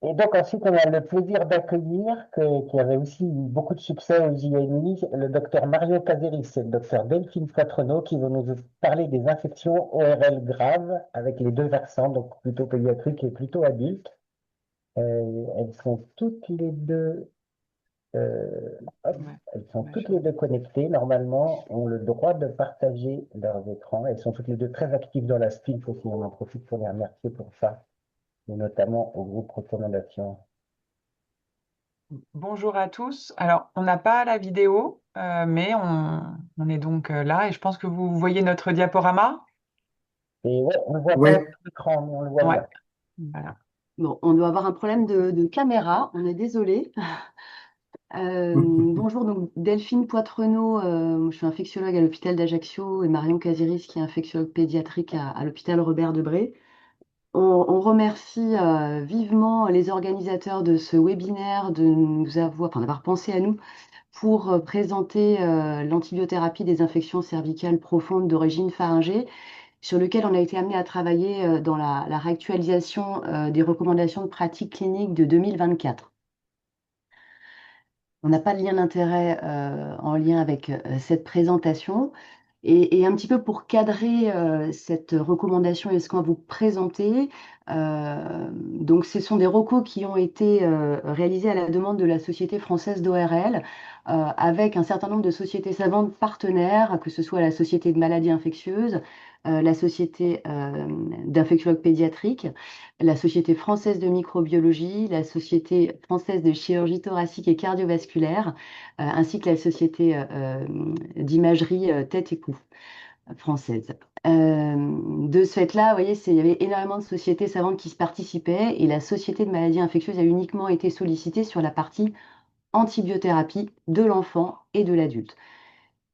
Et donc ensuite, on a le plaisir d'accueillir, qui avait aussi eu beaucoup de succès aux IMI, le docteur Mario Caseris et le docteur Delphine Quatrenaud, qui vont nous parler des infections ORL graves avec les deux versants, donc plutôt pédiatriques et plutôt adultes. Elles sont toutes les deux, hop, Ouais, elles sont ouais, toutes les deux connectées. Normalement, ont le droit de partager leurs écrans. Elles sont toutes les deux très actives dans la SPILF aussi. On en profite pour les remercier pour ça, et notamment au groupe recommandation. Bonjour à tous. Alors, on n'a pas la vidéo, mais on est donc là et je pense que vous voyez notre diaporama. Et ouais, on ne voit pas Oui, l'écran, mais on le voit Ouais, bien. voilà. Bon, on doit avoir un problème de caméra, on est désolé. Bonjour, donc Delphine Poitrenaud, je suis infectiologue à l'hôpital d'Ajaccio et Marion Casiris qui est infectiologue pédiatrique à l'hôpital Robert Debré. On remercie vivement les organisateurs de ce webinaire de nous avoir, enfin, d'avoir pensé à nous pour présenter l'antibiothérapie des infections cervicales profondes d'origine pharyngée, sur lequel on a été amené à travailler dans la réactualisation des recommandations de pratique clinique de 2024. On n'a pas de lien d'intérêt en lien avec cette présentation. Et un petit peu pour cadrer cette recommandation et ce qu'on va vous présenter, donc ce sont des recos qui ont été réalisés à la demande de la Société française d'ORL, avec un certain nombre de sociétés savantes partenaires, que ce soit la Société de maladies infectieuses, la Société d'infectiologues pédiatriques, la Société française de microbiologie, la Société française de chirurgie thoracique et cardiovasculaire, ainsi que la Société d'imagerie tête et cou française. De ce fait-là, vous voyez, il y avait énormément de sociétés savantes qui se participaient et la Société de maladies infectieuses a uniquement été sollicitée sur la partie antibiothérapie de l'enfant et de l'adulte.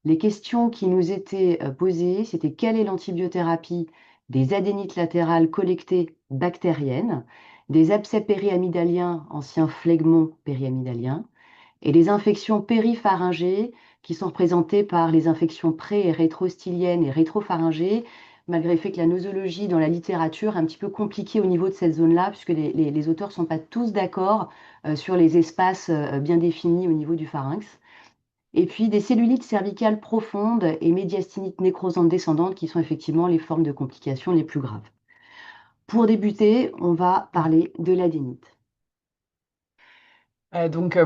Les questions qui nous étaient posées, c'était quelle est l'antibiothérapie des adénites latérales collectées bactériennes, des abcès périamidaliens, anciens phlegmons périamidaliens, et les infections péripharyngées qui sont représentées par les infections pré- et rétrostyliennes et rétropharyngées, malgré le fait que la nosologie dans la littérature est un petit peu compliquée au niveau de cette zone-là, puisque les auteurs ne sont pas tous d'accord sur les espaces bien définis au niveau du pharynx. Et puis des cellulites cervicales profondes et médiastinites nécrosantes descendantes qui sont effectivement les formes de complications les plus graves. Pour débuter, on va parler de l'adénite.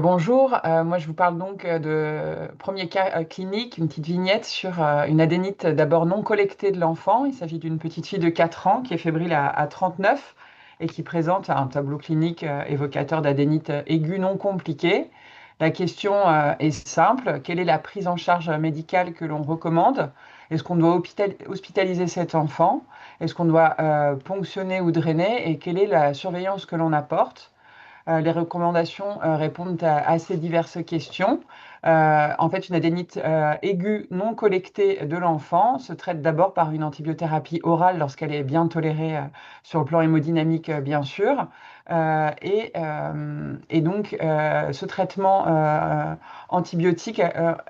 Bonjour. Moi je vous parle donc de premier cas clinique, une petite vignette sur une adénite d'abord non collectée de l'enfant. Il s'agit d'une petite fille de 4 ans qui est fébrile à 39 et qui présente un tableau clinique évocateur d'adénite aiguë non compliquée. La question est simple, quelle est la prise en charge médicale que l'on recommande? Est-ce qu'on doit hospitaliser cet enfant? Est-ce qu'on doit ponctionner ou drainer? Et quelle est la surveillance que l'on apporte? Les recommandations répondent à ces diverses questions. En fait, une adénite aiguë non collectée de l'enfant se traite d'abord par une antibiothérapie orale lorsqu'elle est bien tolérée sur le plan hémodynamique, bien sûr. Et donc, ce traitement antibiotique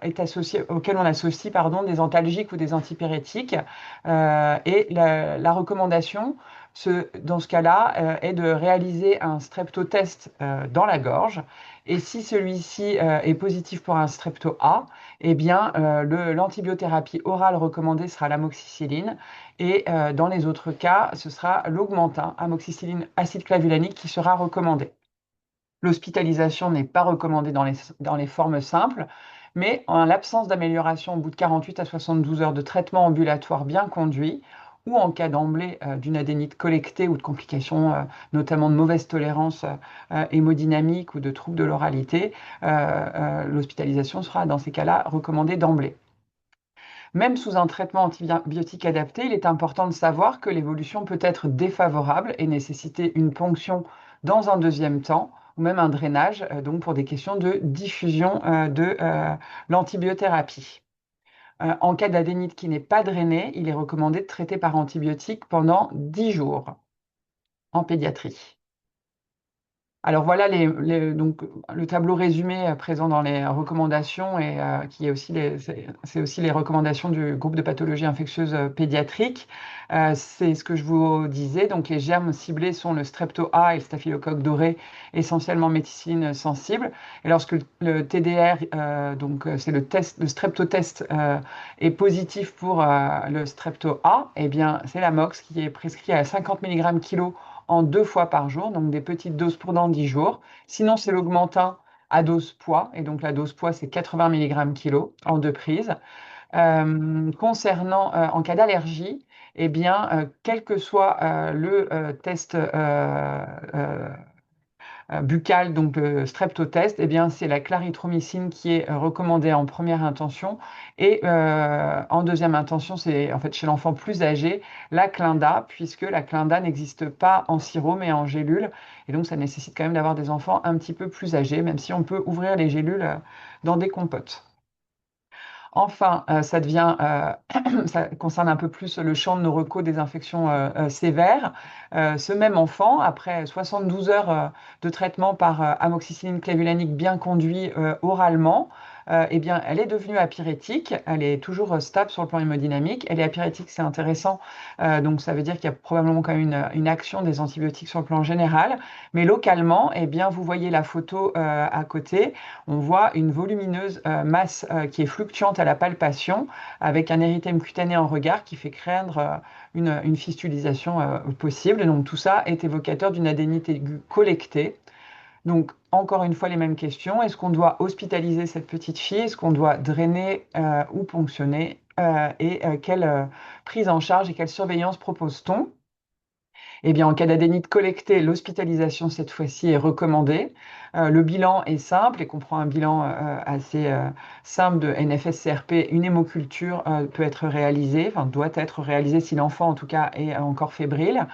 est associé, auquel on associe pardon, des antalgiques ou des antipyrétiques. Et la recommandation, dans ce cas-là, est de réaliser un streptotest dans la gorge. Et si celui-ci est positif pour un strepto A, eh bien, l'antibiothérapie orale recommandée sera l'amoxicilline. Et dans les autres cas, ce sera l'augmentin, amoxicilline acide clavulanique, qui sera recommandé. L'hospitalisation n'est pas recommandée dans les formes simples, mais en l'absence d'amélioration au bout de 48 à 72 heures de traitement ambulatoire bien conduit, ou en cas d'emblée d'une adénite collectée ou de complications, notamment de mauvaise tolérance hémodynamique ou de troubles de l'oralité, l'hospitalisation sera dans ces cas-là recommandée d'emblée. Même sous un traitement antibiotique adapté, il est important de savoir que l'évolution peut être défavorable et nécessiter une ponction dans un deuxième temps, ou même un drainage, donc pour des questions de diffusion de l'antibiothérapie. En cas d'adénite qui n'est pas drainée, il est recommandé de traiter par antibiotique pendant 10 jours en pédiatrie. Alors voilà donc, le tableau résumé présent dans les recommandations et qui est aussi c'est aussi les recommandations du groupe de pathologie infectieuse pédiatrique. C'est ce que je vous disais. Donc les germes ciblés sont le strepto A et le staphylocoque doré, essentiellement méticilline sensible. Et lorsque le TDR, c'est le test, le streptotest est positif pour le strepto A, eh bien c'est la MOX qui est prescrit à 50 mg kg en 2 fois par jour, donc des petites doses pour dans 10 jours. Sinon, c'est l'augmentin à dose poids, et donc la dose poids, c'est 80 mg kg en 2 prises. Concernant en cas d'allergie, eh bien, quel que soit le test buccal, donc le streptotest, eh bien, c'est la clarithromycine qui est recommandée en première intention. Et en deuxième intention, c'est en fait chez l'enfant plus âgé, la Clinda, puisque la Clinda n'existe pas en sirop mais en gélule. Et donc, ça nécessite quand même d'avoir des enfants un petit peu plus âgés, même si on peut ouvrir les gélules dans des compotes. Enfin, ça concerne un peu plus le champ de nos recos des infections sévères. Ce même enfant, après 72 heures de traitement par amoxicilline clavulanique bien conduit oralement, eh bien, elle est devenue apyrétique. Elle est toujours stable sur le plan hémodynamique. Elle est apyrétique, c'est intéressant. Donc, ça veut dire qu'il y a probablement quand même une action des antibiotiques sur le plan général. Mais localement, eh bien, vous voyez la photo à côté. On voit une volumineuse masse qui est fluctuante à la palpation, avec un érythème cutané en regard qui fait craindre une fistulisation possible. Donc tout ça est évocateur d'une adénite aiguë collectée. Donc encore une fois les mêmes questions. Est-ce qu'on doit hospitaliser cette petite fille? Est-ce qu'on doit drainer ou ponctionner? Quelle prise en charge et quelle surveillance propose-t-on? Eh bien, en cas d'adénite collectée, l'hospitalisation cette fois-ci est recommandée. Le bilan est simple et comprend un bilan assez simple de NFS-CRP. Une hémoculture peut être réalisée, enfin doit être réalisée si l'enfant en tout cas est encore fébrile.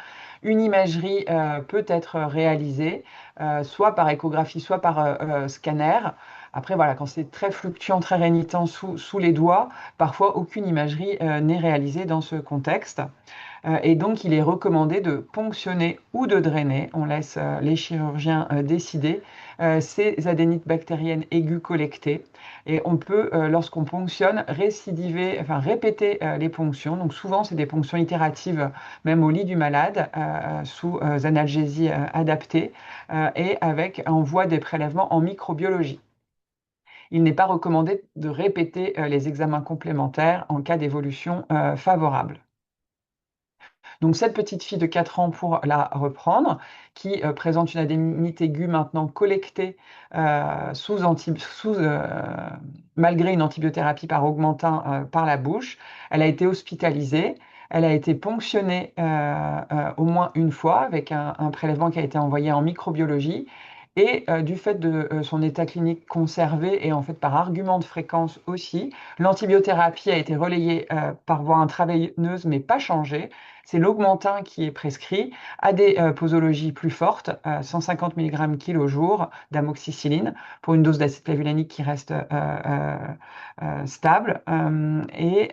Une imagerie peut être réalisée, soit par échographie, soit par scanner. Après, voilà, quand c'est très fluctuant, très rénitent sous les doigts, parfois aucune imagerie n'est réalisée dans ce contexte. Et donc, il est recommandé de ponctionner ou de drainer, on laisse les chirurgiens décider, ces adénites bactériennes aiguës collectées. Et on peut, lorsqu'on ponctionne, récidiver, enfin répéter les ponctions. Donc souvent, c'est des ponctions itératives, même au lit du malade, sous analgésie adaptée, et avec on voit des prélèvements en microbiologie. Il n'est pas recommandé de répéter les examens complémentaires en cas d'évolution favorable. Donc cette petite fille de 4 ans, pour la reprendre, qui présente une adénite aiguë maintenant collectée malgré une antibiothérapie par augmentin par la bouche. Elle a été hospitalisée. Elle a été ponctionnée au moins une fois avec un prélèvement qui a été envoyé en microbiologie. Et du fait de son état clinique conservé et en fait par argument de fréquence aussi, l'antibiothérapie a été relayée par voie intraveineuse mais pas changée. C'est l'augmentin qui est prescrit à des posologies plus fortes, 150 mg kg jour d'amoxicilline pour une dose d'acide clavulanique qui reste stable. Et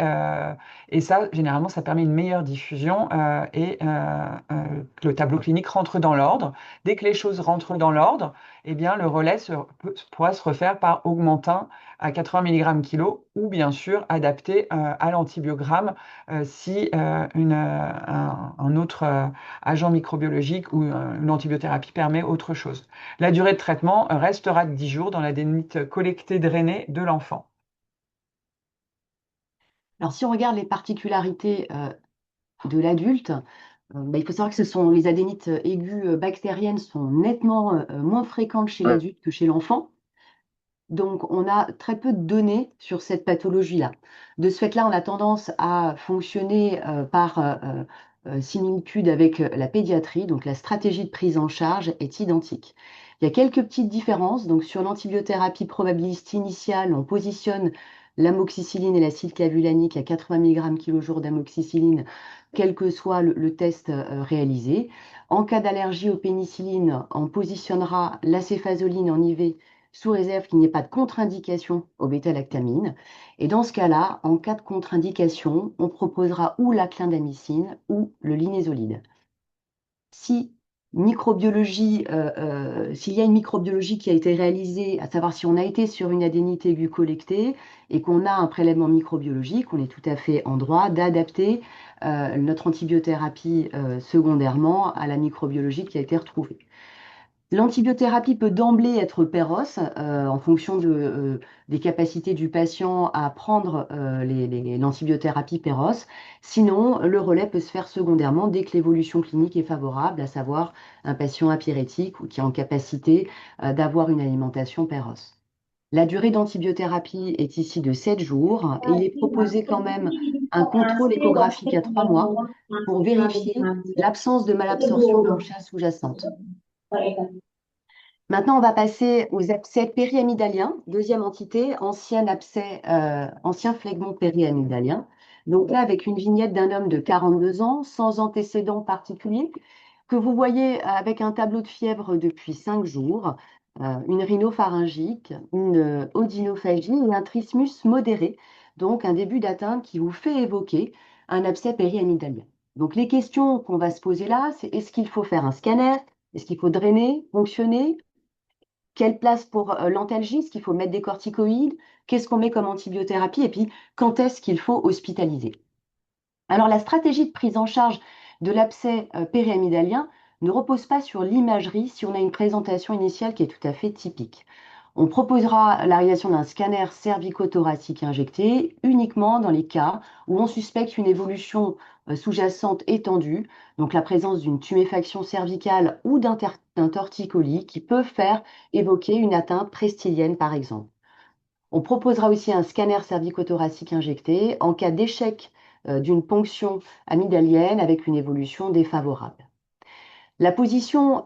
ça, généralement, ça permet une meilleure diffusion que le tableau clinique rentre dans l'ordre. Dès que les choses rentrent dans l'ordre, eh bien, le relais pourra se refaire par augmentin à 80 mg kg ou bien sûr adapté à l'antibiogramme si un autre agent microbiologique ou une antibiothérapie permet autre chose. La durée de traitement restera de 10 jours dans l'adénite collectée drainée de l'enfant. Alors, si on regarde les particularités de l'adulte, il faut savoir que les adénites aiguës bactériennes sont nettement moins fréquentes chez l'adulte que chez l'enfant. Donc, on a très peu de données sur cette pathologie-là. De ce fait-là, on a tendance à fonctionner par similitude avec la pédiatrie. Donc, la stratégie de prise en charge est identique. Il y a quelques petites différences. Donc, sur l'antibiothérapie probabiliste initiale, on positionne l'amoxicilline et l'acide clavulanique à 80 mg kg d'amoxicilline, quel que soit le test réalisé. En cas d'allergie aux pénicillines, on positionnera l'acéphazoline en IV sous réserve qu'il n'y ait pas de contre-indication aux bêta-lactamines. Et dans ce cas-là, en cas de contre-indication, on proposera ou la clindamycine ou le linezolide. Si microbiologie, s'il y a une microbiologie qui a été réalisée, à savoir si on a été sur une adénite aiguë collectée et qu'on a un prélèvement microbiologique, on est tout à fait en droit d'adapter notre antibiothérapie secondairement à la microbiologie qui a été retrouvée. L'antibiothérapie peut d'emblée être péros en fonction des capacités du patient à prendre l'antibiothérapie péros. Sinon, le relais peut se faire secondairement dès que l'évolution clinique est favorable, à savoir un patient apyrétique ou qui est en capacité d'avoir une alimentation péros. La durée d'antibiothérapie est ici de 7 jours et il est proposé quand même un contrôle échographique à 3 mois pour vérifier l'absence de malabsorption blanchâtre sous-jacente. Maintenant, on va passer aux abcès périamydaliens, deuxième entité, ancien phlegmon périamydalien. Donc là, avec une vignette d'un homme de 42 ans, sans antécédents particuliers, que vous voyez avec un tableau de fièvre depuis 5 jours, une rhinopharyngite, une odynophagie et un trismus modéré, donc un début d'atteinte qui vous fait évoquer un abcès périamydalien. Donc les questions qu'on va se poser là, c'est est-ce qu'il faut faire un scanner? Est-ce qu'il faut drainer, ponctionner? Quelle place pour l'antalgie? Est-ce qu'il faut mettre des corticoïdes? Qu'est-ce qu'on met comme antibiothérapie? Et puis, quand est-ce qu'il faut hospitaliser? Alors, la stratégie de prise en charge de l'abcès périamydalien ne repose pas sur l'imagerie si on a une présentation initiale qui est tout à fait typique. On proposera la réalisation d'un scanner cervicothoracique injecté uniquement dans les cas où on suspecte une évolution sous-jacente étendue, donc la présence d'une tuméfaction cervicale ou d'un torticolis qui peut faire évoquer une atteinte prestilienne par exemple. On proposera aussi un scanner cervicothoracique injecté en cas d'échec d'une ponction amygdalienne avec une évolution défavorable. La position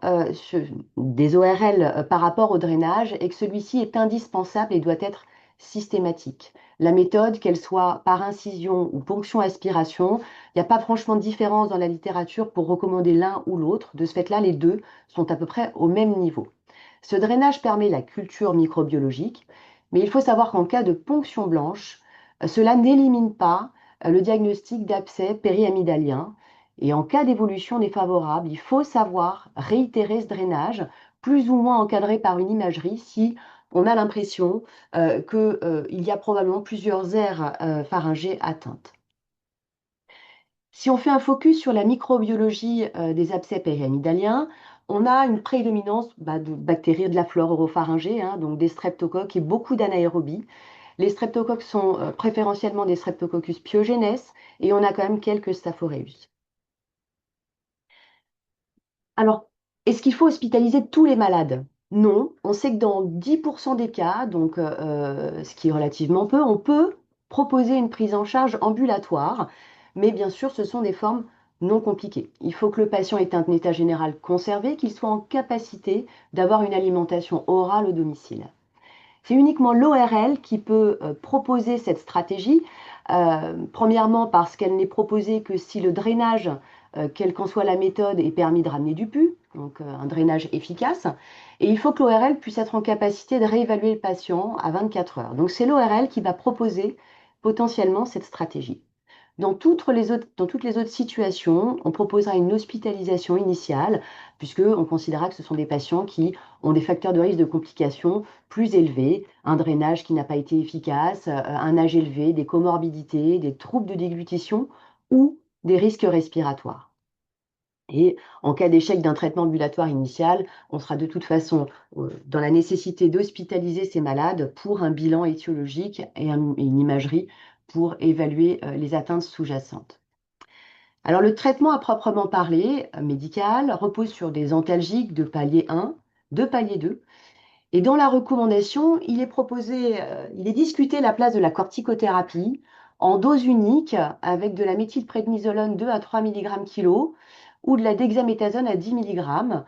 des ORL par rapport au drainage est que celui-ci est indispensable et doit être systématique. La méthode, qu'elle soit par incision ou ponction-aspiration, il n'y a pas franchement de différence dans la littérature pour recommander l'un ou l'autre. De ce fait-là, les deux sont à peu près au même niveau. Ce drainage permet la culture microbiologique, mais il faut savoir qu'en cas de ponction blanche, cela n'élimine pas le diagnostic d'abcès périamydalien. Et en cas d'évolution défavorable, il faut savoir réitérer ce drainage, plus ou moins encadré par une imagerie, si on a l'impression qu'il y a probablement plusieurs aires pharyngées atteintes. Si on fait un focus sur la microbiologie des abcès périamydaliens, on a une prédominance de bactéries de la flore oropharyngée, donc des streptocoques et beaucoup d'anaérobies. Les streptocoques sont préférentiellement des Streptococcus pyogenes et on a quand même quelques Staph aureus. Alors, est-ce qu'il faut hospitaliser tous les malades? Non, on sait que dans 10% des cas, donc ce qui est relativement peu, on peut proposer une prise en charge ambulatoire, mais bien sûr, ce sont des formes non compliquées. Il faut que le patient ait un état général conservé, qu'il soit en capacité d'avoir une alimentation orale au domicile. C'est uniquement l'ORL qui peut proposer cette stratégie. Premièrement, parce qu'elle n'est proposée que si le drainage, quelle qu'en soit la méthode, est permis de ramener du pus, donc un drainage efficace. Et il faut que l'ORL puisse être en capacité de réévaluer le patient à 24 heures. Donc c'est l'ORL qui va proposer potentiellement cette stratégie. Dans toutes les autres situations, on proposera une hospitalisation initiale, puisqu'on considérera que ce sont des patients qui ont des facteurs de risque de complications plus élevés, un drainage qui n'a pas été efficace, un âge élevé, des comorbidités, des troubles de déglutition ou des risques respiratoires. Et en cas d'échec d'un traitement ambulatoire initial, on sera de toute façon dans la nécessité d'hospitaliser ces malades pour un bilan étiologique et une imagerie pour évaluer les atteintes sous-jacentes. Alors le traitement à proprement parler, médical, repose sur des antalgiques de palier 1, de palier 2. Et dans la recommandation, il est discuté la place de la corticothérapie en dose unique avec de la méthylprednisolone 2 à 3 mg kg ou de la dexaméthasone à 10 mg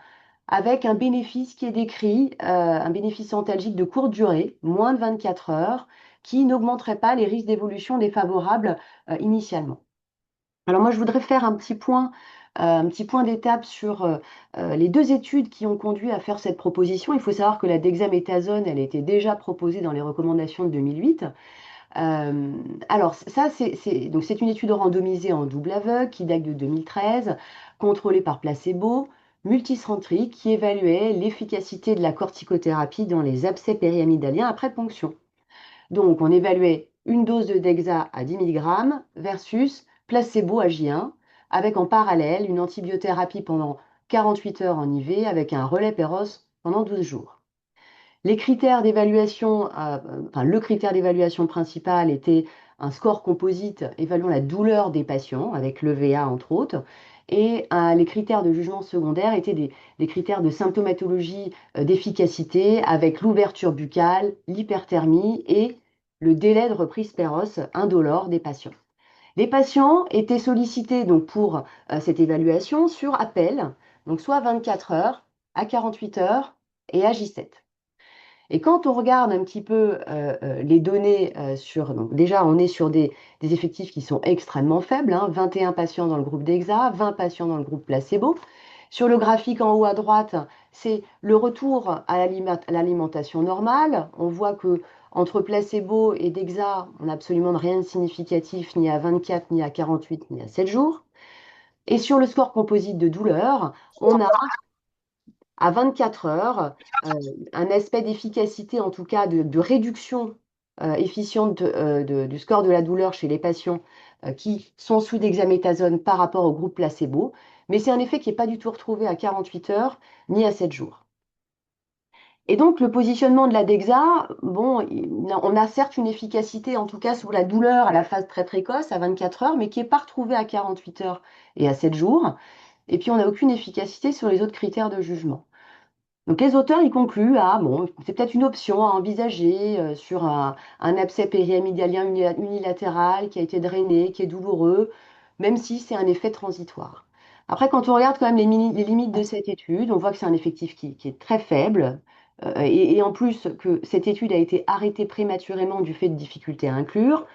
avec un bénéfice qui est décrit, un bénéfice antalgique de courte durée, moins de 24 heures, qui n'augmenterait pas les risques d'évolution défavorable initialement. Alors moi, je voudrais faire un petit point d'étape sur les deux études qui ont conduit à faire cette proposition. Il faut savoir que la dexaméthasone, elle était déjà proposée dans les recommandations de 2008. Alors ça, c'est une étude randomisée en double aveugle qui date de 2013, contrôlée par placebo, multicentrique qui évaluait l'efficacité de la corticothérapie dans les abcès périamidaliens après ponction. Donc, on évaluait une dose de Dexa à 10 mg versus placebo à J1, avec en parallèle une antibiothérapie pendant 48 heures en IV avec un relais Péros pendant 12 jours. Les critères d'évaluation, le critère d'évaluation principal était un score composite évaluant la douleur des patients, avec l'EVA entre autres, et les critères de jugement secondaire étaient des critères de symptomatologie d'efficacité, avec l'ouverture buccale, l'hyperthermie et le délai de reprise péros indolore des patients. Les patients étaient sollicités donc, pour cette évaluation sur appel, donc soit 24 heures, à 48 heures et à J7. Et quand on regarde un petit peu les données donc déjà on est sur des effectifs qui sont extrêmement faibles, 21 patients dans le groupe Dexa, 20 patients dans le groupe placebo. Sur le graphique en haut à droite, c'est le retour à l'alimentation normale. On voit que entre placebo et Dexa, on n'a absolument rien de significatif ni à 24, ni à 48, ni à 7 jours. Et sur le score composite de douleur, on a à 24 heures, un aspect d'efficacité, en tout cas de réduction efficiente du score de la douleur chez les patients qui sont sous dexaméthasone par rapport au groupe placebo. Mais c'est un effet qui n'est pas du tout retrouvé à 48 heures ni à 7 jours. Et donc, le positionnement de la DEXA, bon, on a certes une efficacité, en tout cas sous la douleur à la phase très précoce, à 24 heures, mais qui n'est pas retrouvée à 48 heures et à 7 jours. Et puis, on n'a aucune efficacité sur les autres critères de jugement. Donc les auteurs y concluent bon, c'est peut-être une option à envisager sur un abcès périamidalien unilatéral qui a été drainé, qui est douloureux, même si c'est un effet transitoire. Après, quand on regarde quand même les limites de cette étude, on voit que c'est un effectif qui est très faible, et en plus que cette étude a été arrêtée prématurément du fait de difficultés à inclure.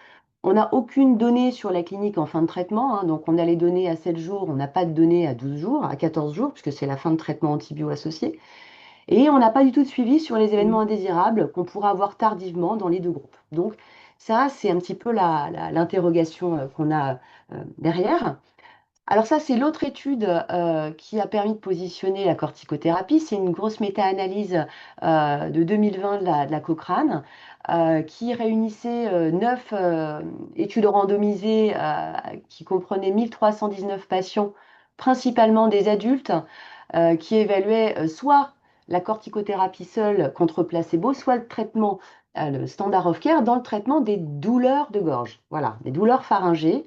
On n'a aucune donnée sur la clinique en fin de traitement, donc on a les données à 7 jours, on n'a pas de données à 12 jours, à 14 jours, puisque c'est la fin de traitement antibio associé. Et on n'a pas du tout de suivi sur les événements indésirables qu'on pourra avoir tardivement dans les deux groupes. Donc ça, c'est un petit peu l'interrogation qu'on a derrière. Alors ça, c'est l'autre étude qui a permis de positionner la corticothérapie. C'est une grosse méta-analyse de 2020 de la Cochrane qui réunissait 9 études randomisées qui comprenaient 1319 patients, principalement des adultes, qui évaluaient soit la corticothérapie seule contre placebo, soit le traitement, le standard of care, dans le traitement des douleurs de gorge. Voilà, des douleurs pharyngées.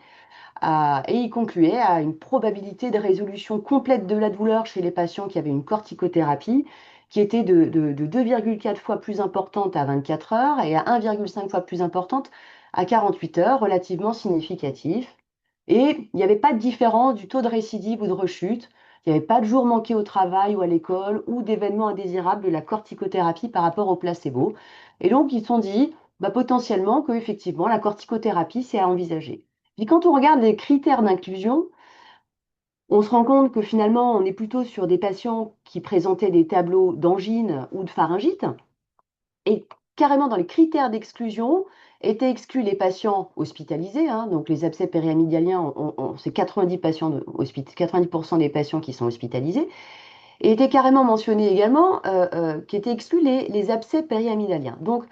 Et il concluait à une probabilité de résolution complète de la douleur chez les patients qui avaient une corticothérapie qui était de 2,4 fois plus importante à 24 heures et à 1,5 fois plus importante à 48 heures, relativement significatif. Et il n'y avait pas de différence du taux de récidive ou de rechute. Il n'y avait pas de jours manqués au travail ou à l'école ou d'événements indésirables de la corticothérapie par rapport au placebo. Et donc, ils se sont dit potentiellement que effectivement la corticothérapie, c'est à envisager. Puis quand on regarde les critères d'inclusion, on se rend compte que finalement, on est plutôt sur des patients qui présentaient des tableaux d'angine ou de pharyngite. Et carrément, dans les critères d'exclusion, étaient exclus les patients hospitalisés. Donc, les abcès périamidaliens, c'est 90% des patients qui sont hospitalisés. Et étaient carrément mentionnés également qui étaient exclus les abcès périamidaliens. Donc,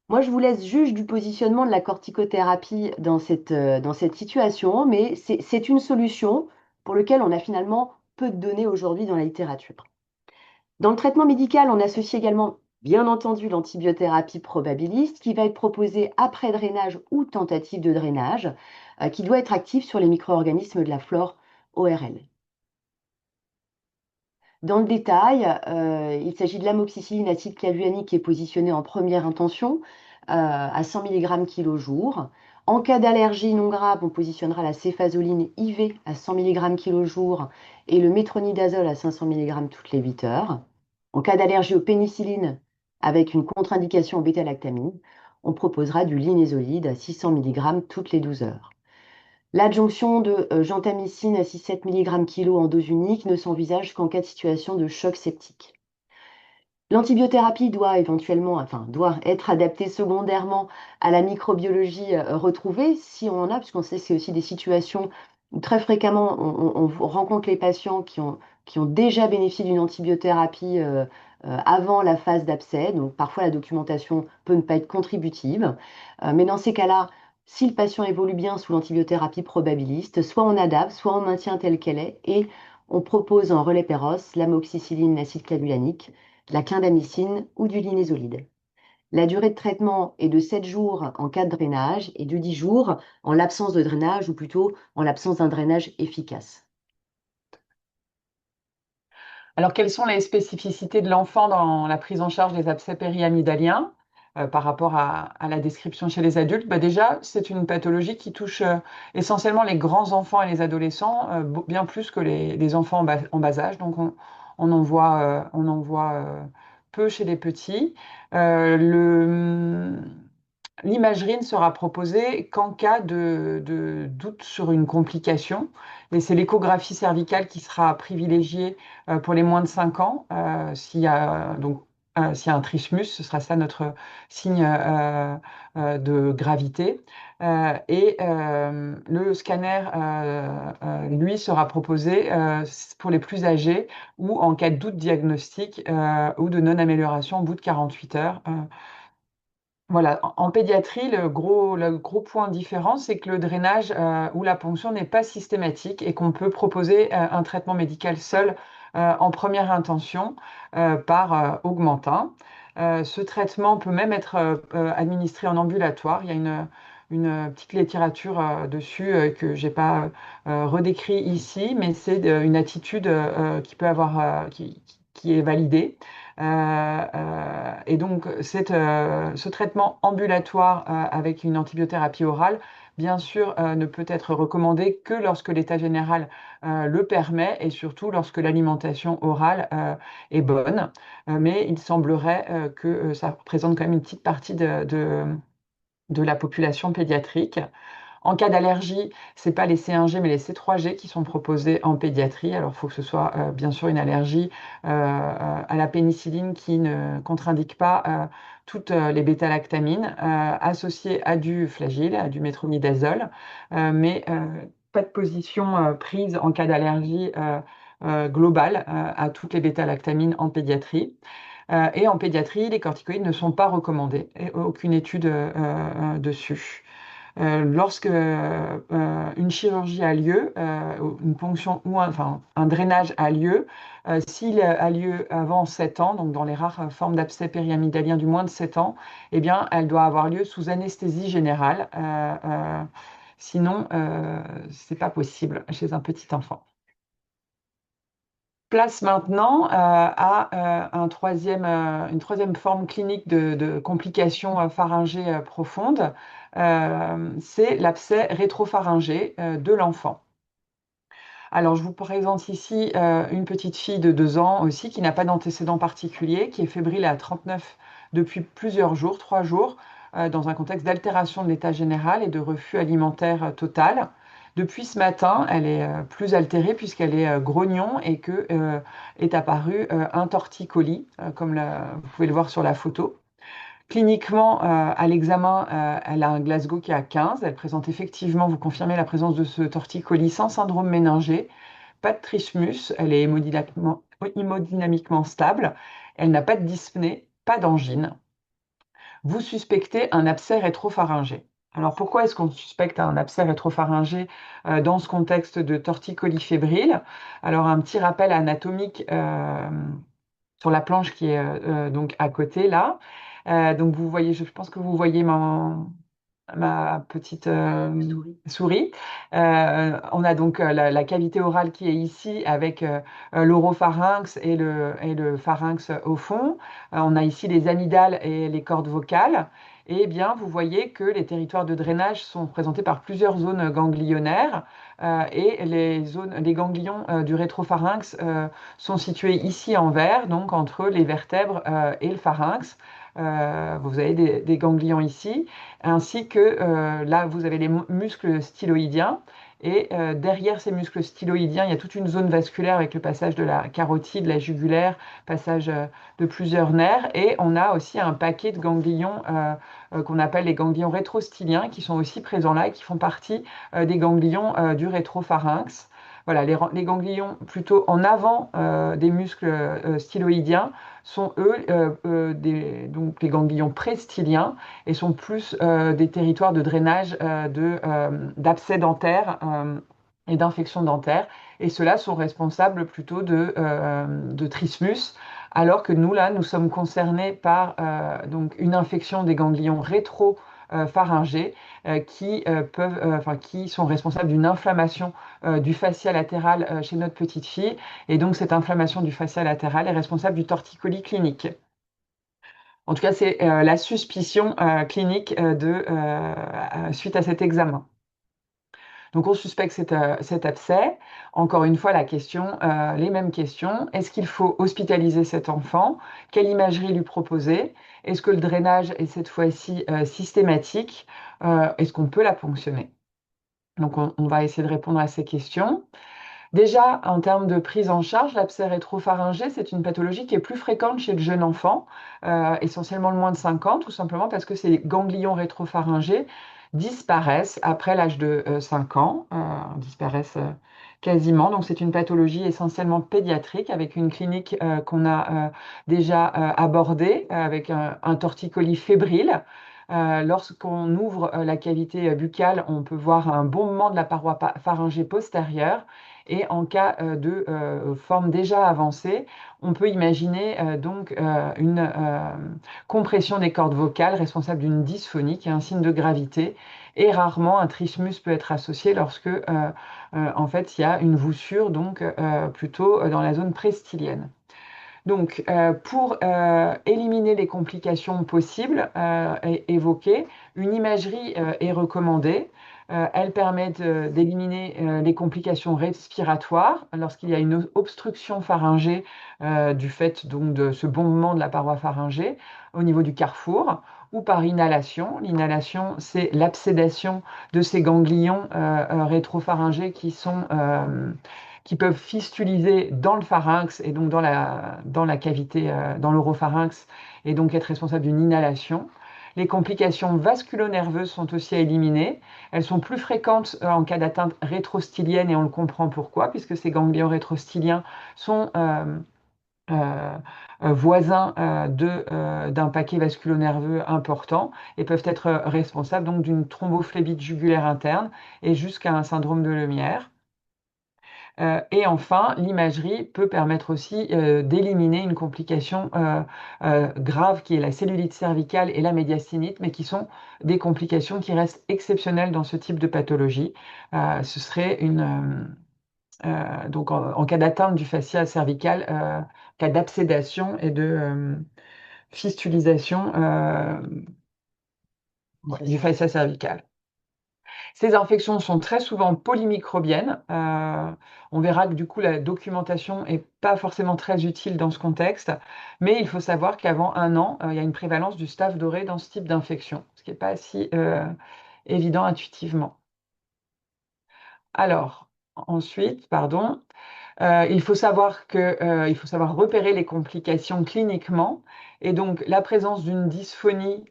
moi, je vous laisse juge du positionnement de la corticothérapie dans cette situation, mais c'est une solution pour laquelle on a finalement peu de données aujourd'hui dans la littérature. Dans le traitement médical, on associe également, bien entendu, l'antibiothérapie probabiliste qui va être proposée après drainage ou tentative de drainage, qui doit être active sur les micro-organismes de la flore ORL. Dans le détail, il s'agit de l'amoxicilline acide clavulanique qui est positionnée en première intention à 100 mg kg jour. En cas d'allergie non grave, on positionnera la céphazoline IV à 100 mg kg jour et le métronidazole à 500 mg toutes les 8 heures. En cas d'allergie aux pénicillines avec une contre-indication en bêta-lactamine, on proposera du linezolide à 600 mg toutes les 12 heures. L'adjonction de gentamicine à 6-7 mg kg en dose unique ne s'envisage qu'en cas de situation de choc septique. L'antibiothérapie doit être adaptée secondairement à la microbiologie retrouvée, si on en a, puisqu'on sait que c'est aussi des situations où très fréquemment on rencontre les patients qui ont qui ont déjà bénéficié d'une antibiothérapie avant la phase d'abcès. Donc parfois la documentation peut ne pas être contributive. Mais dans ces cas-là, si le patient évolue bien sous l'antibiothérapie probabiliste, soit on adapte, soit on maintient telle qu'elle est et on propose en relais Péros l'amoxicilline, l'acide clavulanique, la clindamycine ou du linezolide. La durée de traitement est de 7 jours en cas de drainage et de 10 jours en l'absence de drainage ou plutôt en l'absence d'un drainage efficace. Alors, quelles sont les spécificités de l'enfant dans la prise en charge des abcès périamidaliens par rapport à la description chez les adultes? Bah déjà, c'est une pathologie qui touche essentiellement les grands enfants et les adolescents, bien plus que les enfants en bas âge. Donc, on en voit peu chez les petits. L'imagerie ne sera proposée qu'en cas de doute sur une complication. Et c'est l'échographie cervicale qui sera privilégiée pour les moins de 5 ans. S'il y a un trismus, ce sera ça notre signe de gravité. Le scanner, lui, sera proposé pour les plus âgés ou en cas de doute diagnostique ou de non-amélioration au bout de 48 heures. Voilà, en pédiatrie, le gros point différent, c'est que le drainage ou la ponction n'est pas systématique et qu'on peut proposer un traitement médical seul en première intention par augmentin. Ce traitement peut même être administré en ambulatoire. Il y a une petite littérature dessus que j'ai pas redécrit ici, mais c'est une attitude qui peut avoir, qui est validée. Et donc, ce traitement ambulatoire avec une antibiothérapie orale, bien sûr, ne peut être recommandé que lorsque l'état général le permet et surtout lorsque l'alimentation orale est bonne. Mais il semblerait que ça représente quand même une petite partie de la population pédiatrique. En cas d'allergie, ce n'est pas les C1G, mais les C3G qui sont proposés en pédiatrie. Alors, il faut que ce soit bien sûr une allergie à la pénicilline qui ne contre-indique pas toutes les bêta-lactamines associées à du flagyl, à du métronidazole, mais pas de position prise en cas d'allergie globale à toutes les bêta-lactamines en pédiatrie. Et en pédiatrie, les corticoïdes ne sont pas recommandés, et aucune étude dessus. Lorsque une chirurgie a lieu, une ponction ou un drainage a lieu, s'il a lieu avant 7 ans, donc dans les rares formes d'abcès périamidalien du moins de 7 ans, eh bien, elle doit avoir lieu sous anesthésie générale. Sinon, ce n'est pas possible chez un petit enfant. Place maintenant à une troisième forme clinique de complications pharyngées profondes. C'est l'abcès rétropharyngé de l'enfant. Alors, je vous présente ici une petite fille de 2 ans aussi qui n'a pas d'antécédent particulier, qui est fébrile à 39 depuis plusieurs jours, 3 jours, dans un contexte d'altération de l'état général et de refus alimentaire total. Depuis ce matin, elle est plus altérée puisqu'elle est grognon et que est apparu un torticolis, comme vous pouvez le voir sur la photo. Cliniquement, à l'examen, elle a un Glasgow qui est à 15. Elle présente effectivement, vous confirmez la présence de ce torticolis sans syndrome méningé, pas de trismus, elle est hémodynamiquement stable, elle n'a pas de dyspnée, pas d'angine. Vous suspectez un abcès rétropharyngé. Alors pourquoi est-ce qu'on suspecte un abcès rétropharyngé dans ce contexte de torticolis fébrile? Alors un petit rappel anatomique sur la planche qui est donc à côté là. Donc vous voyez, je pense que vous voyez ma petite souris. On a donc la cavité orale qui est ici avec l'oropharynx et le pharynx au fond. On a ici les amygdales et les cordes vocales. Et eh bien, vous voyez que les territoires de drainage sont représentés par plusieurs zones ganglionnaires et les ganglions du rétropharynx sont situés ici en vert, donc entre les vertèbres et le pharynx. Vous avez des ganglions ici, ainsi que là, vous avez les muscles styloïdiens. Et derrière ces muscles styloïdiens, il y a toute une zone vasculaire avec le passage de la carotide, la jugulaire, passage de plusieurs nerfs. Et on a aussi un paquet de ganglions qu'on appelle les ganglions rétrostyliens qui sont aussi présents là et qui font partie des ganglions du rétropharynx. Voilà, les ganglions plutôt en avant des muscles styloïdiens sont eux donc les ganglions préstyliens et sont plus des territoires de drainage d'abcès dentaires et d'infections dentaires. Et ceux-là sont responsables plutôt de trismus, alors que nous, là, nous sommes concernés par donc une infection des ganglions rétro-pharyngés qui sont responsables d'une inflammation du fascia latéral chez notre petite fille. Et donc, cette inflammation du fascia latéral est responsable du torticolis clinique. En tout cas, c'est la suspicion clinique suite à cet examen. Donc, on suspecte cet abcès. Encore une fois, les mêmes questions. Est-ce qu'il faut hospitaliser cet enfant? Quelle imagerie lui proposer? Est-ce que le drainage est cette fois-ci systématique? Est-ce qu'on peut la ponctionner? Donc, on va essayer de répondre à ces questions. Déjà, en termes de prise en charge, l'abcès rétropharyngé, c'est une pathologie qui est plus fréquente chez le jeune enfant, essentiellement le moins de 5 ans, tout simplement parce que ces ganglions rétropharyngés disparaissent après l'âge de 5 ans, disparaissent quasiment. Donc c'est une pathologie essentiellement pédiatrique avec une clinique qu'on a déjà abordée avec un torticolis fébrile. Lorsqu'on ouvre la cavité buccale, on peut voir un bombement de la paroi pharyngée postérieure. Et en cas de forme déjà avancée, on peut imaginer une compression des cordes vocales responsable d'une dysphonie qui est un signe de gravité. Et rarement, un trismus peut être associé lorsque, en fait, il y a une voussure, donc plutôt dans la zone préstylienne. Donc, pour éliminer les complications possibles et évoquées, une imagerie est recommandée. Elle permet d'éliminer les complications respiratoires lorsqu'il y a une obstruction pharyngée du fait donc de ce bombement de la paroi pharyngée au niveau du carrefour ou par inhalation. L'inhalation, c'est l'absédation de ces ganglions rétropharyngés qui peuvent fistuliser dans le pharynx et donc dans la cavité, dans l'oropharynx, et donc être responsables d'une inhalation. Les complications vasculo-nerveuses sont aussi à éliminer. Elles sont plus fréquentes en cas d'atteinte rétrostylienne et on le comprend pourquoi, puisque ces ganglions rétrostyliens sont voisins d'un paquet vasculo-nerveux important et peuvent être responsables donc d'une thrombophlébite jugulaire interne et jusqu'à un syndrome de Lemierre. Et enfin, l'imagerie peut permettre aussi d'éliminer une complication grave qui est la cellulite cervicale et la médiastinite, mais qui sont des complications qui restent exceptionnelles dans ce type de pathologie. Ce serait donc en cas d'atteinte du fascia cervical, cas d'absédation et de fistulisation du fascia cervical. Ces infections sont très souvent polymicrobiennes. On verra que du coup la documentation n'est pas forcément très utile dans ce contexte, mais il faut savoir qu'avant 1 an, il y a une prévalence du staph doré dans ce type d'infection, ce qui n'est pas si évident intuitivement. Alors, ensuite, pardon, il faut savoir repérer les complications cliniquement et donc la présence d'une dysphonie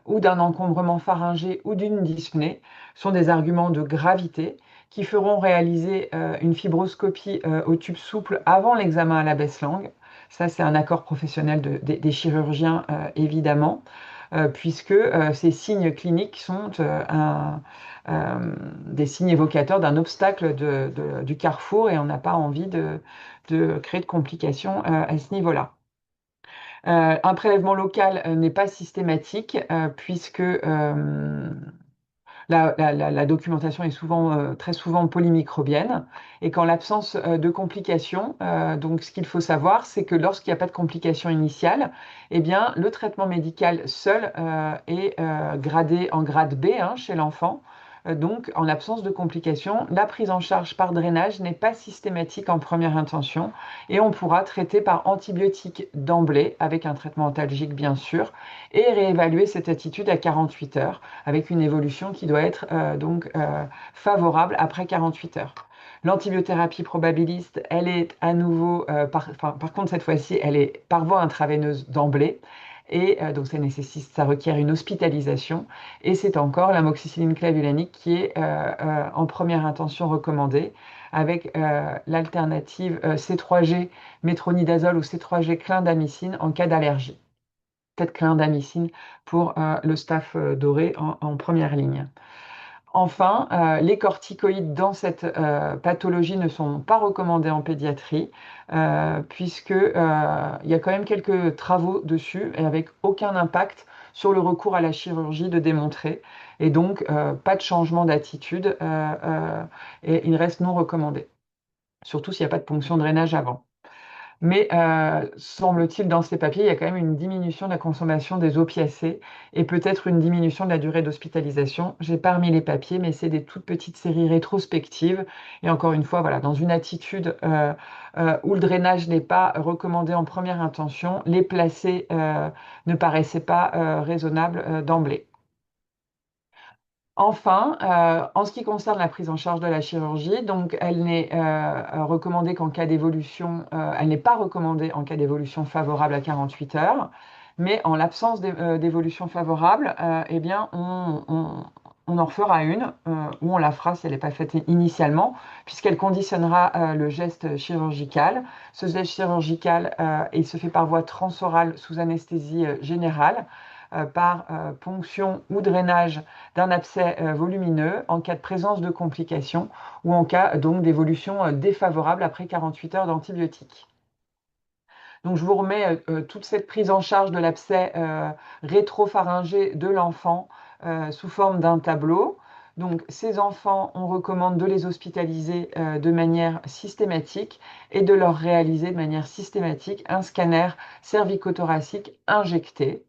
ou d'un encombrement pharyngé ou d'une dyspnée sont des arguments de gravité qui feront réaliser une fibroscopie au tube souple avant l'examen à la baisse-langue. Ça, c'est un accord professionnel des chirurgiens, évidemment, puisque ces signes cliniques sont des signes évocateurs d'un obstacle du carrefour et on n'a pas envie de créer de complications à ce niveau-là. Un prélèvement local n'est pas systématique puisque la documentation est très souvent polymicrobienne et qu'en l'absence de complications, donc ce qu'il faut savoir, c'est que lorsqu'il n'y a pas de complications initiales, eh bien, le traitement médical seul est gradé en grade B chez l'enfant. Donc, en l'absence de complications, la prise en charge par drainage n'est pas systématique en première intention et on pourra traiter par antibiotiques d'emblée, avec un traitement antalgique bien sûr, et réévaluer cette attitude à 48 heures, avec une évolution qui doit être favorable après 48 heures. L'antibiothérapie probabiliste, elle est à nouveau, par contre cette fois-ci, elle est par voie intraveineuse d'emblée. Et donc ça requiert une hospitalisation. Et c'est encore l'amoxicilline clavulanique qui est en première intention recommandée, avec l'alternative C3G métronidazole ou C3G clindamycine en cas d'allergie. Peut-être clindamycine pour le staph doré en première ligne. Enfin, les corticoïdes dans cette pathologie ne sont pas recommandés en pédiatrie, puisque il y a quand même quelques travaux dessus et avec aucun impact sur le recours à la chirurgie de démontrer. Et donc, pas de changement d'attitude et il reste non recommandé, surtout s'il n'y a pas de ponction drainage avant. Mais semble-t-il, dans ces papiers, il y a quand même une diminution de la consommation des opiacés et peut-être une diminution de la durée d'hospitalisation. J'ai pas remis les papiers, mais c'est des toutes petites séries rétrospectives. Et encore une fois, voilà, dans une attitude où le drainage n'est pas recommandé en première intention, les placer ne paraissaient pas raisonnables d'emblée. Enfin, en ce qui concerne la prise en charge de la chirurgie, donc elle n'est recommandée qu'en cas d'évolution, elle n'est pas recommandée en cas d'évolution favorable à 48 heures, mais en l'absence d'évolution favorable, eh bien, on en refera une, ou on la fera si elle n'est pas faite initialement, puisqu'elle conditionnera le geste chirurgical. Ce geste chirurgical, il se fait par voie transorale sous anesthésie générale, par ponction ou drainage d'un abcès volumineux en cas de présence de complications ou en cas donc d'évolution défavorable après 48 heures d'antibiotiques. Donc je vous remets toute cette prise en charge de l'abcès rétropharyngé de l'enfant sous forme d'un tableau. Donc ces enfants, on recommande de les hospitaliser de manière systématique et de leur réaliser de manière systématique un scanner cervicothoracique injecté.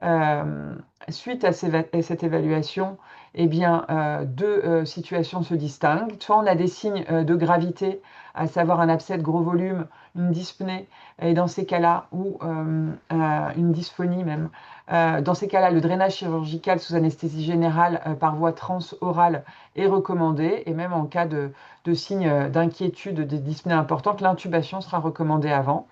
Euh, Suite à cette évaluation, eh bien, deux situations se distinguent. Soit on a des signes de gravité, à savoir un abcès de gros volume, une dyspnée, et dans ces cas-là, ou une dysphonie même, dans ces cas-là, le drainage chirurgical sous anesthésie générale par voie transorale est recommandé, et même en cas de signes d'inquiétude, de dyspnée importante, l'intubation sera recommandée avant.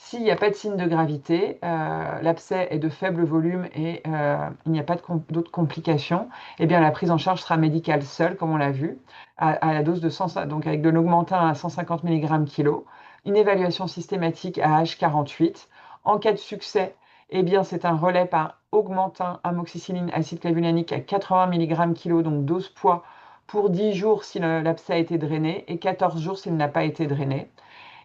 S'il n'y a pas de signe de gravité, l'abcès est de faible volume et il n'y a pas d'autres complications, eh bien la prise en charge sera médicale seule, comme on l'a vu, à la dose de 100, donc avec de l'augmentin à 150 mg kg, une évaluation systématique à H48. En cas de succès, eh bien c'est un relais par augmentin, amoxicilline, acide clavulanique à 80 mg kg, donc dose poids pour 10 jours si l'abcès a été drainé et 14 jours s'il n'a pas été drainé.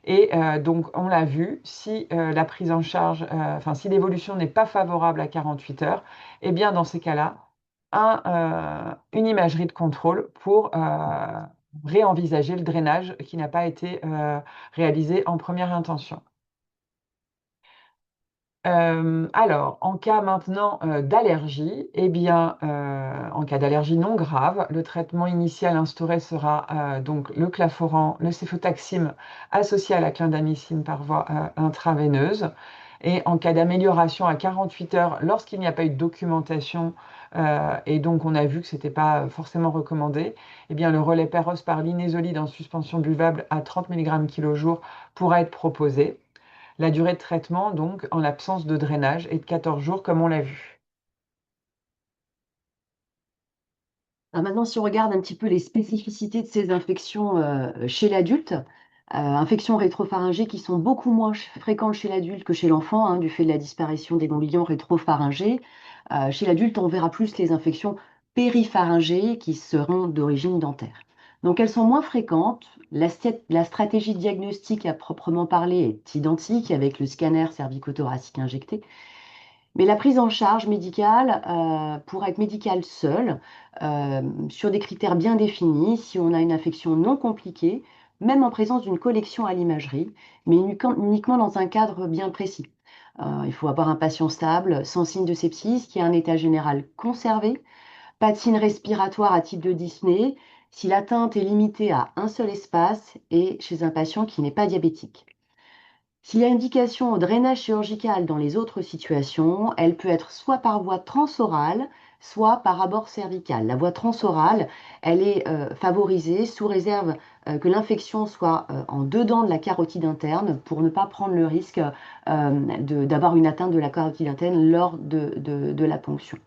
Et donc, on l'a vu, si la prise en charge, enfin, si l'évolution n'est pas favorable à 48 heures, eh bien, dans ces cas-là, une imagerie de contrôle pour réenvisager le drainage qui n'a pas été réalisé en première intention. Alors, en cas maintenant d'allergie, eh bien, en cas d'allergie non grave, le traitement initial instauré sera donc le claforan, le céfotaxime associé à la clindamycine par voie intraveineuse. Et en cas d'amélioration à 48 heures, lorsqu'il n'y a pas eu de documentation, et donc on a vu que ce n'était pas forcément recommandé, eh bien, le relais Peros par linezolide en suspension buvable à 30 mg kg jour pourra être proposé. La durée de traitement, donc, en l'absence de drainage, est de 14 jours, comme on l'a vu. Alors maintenant, si on regarde un petit peu les spécificités de ces infections chez l'adulte, infections rétropharyngées qui sont beaucoup moins fréquentes chez l'adulte que chez l'enfant, hein, du fait de la disparition des ganglions rétropharyngés. Chez l'adulte, on verra plus les infections péripharyngées qui seront d'origine dentaire. Donc elles sont moins fréquentes. La stratégie diagnostique à proprement parler est identique avec le scanner cervicothoracique injecté. Mais la prise en charge médicale pourra être médicale seule, sur des critères bien définis, si on a une infection non compliquée, même en présence d'une collection à l'imagerie, mais uniquement dans un cadre bien précis. Il faut avoir un patient stable, sans signe de sepsis, qui a un état général conservé, pas de signe respiratoire à type de dyspnée, si l'atteinte est limitée à un seul espace et chez un patient qui n'est pas diabétique. S'il y a indication au drainage chirurgical dans les autres situations, elle peut être soit par voie transorale, soit par abord cervical. La voie transorale, elle est favorisée sous réserve que l'infection soit en dedans de la carotide interne pour ne pas prendre le risque d'avoir une atteinte de la carotide interne lors de la ponction.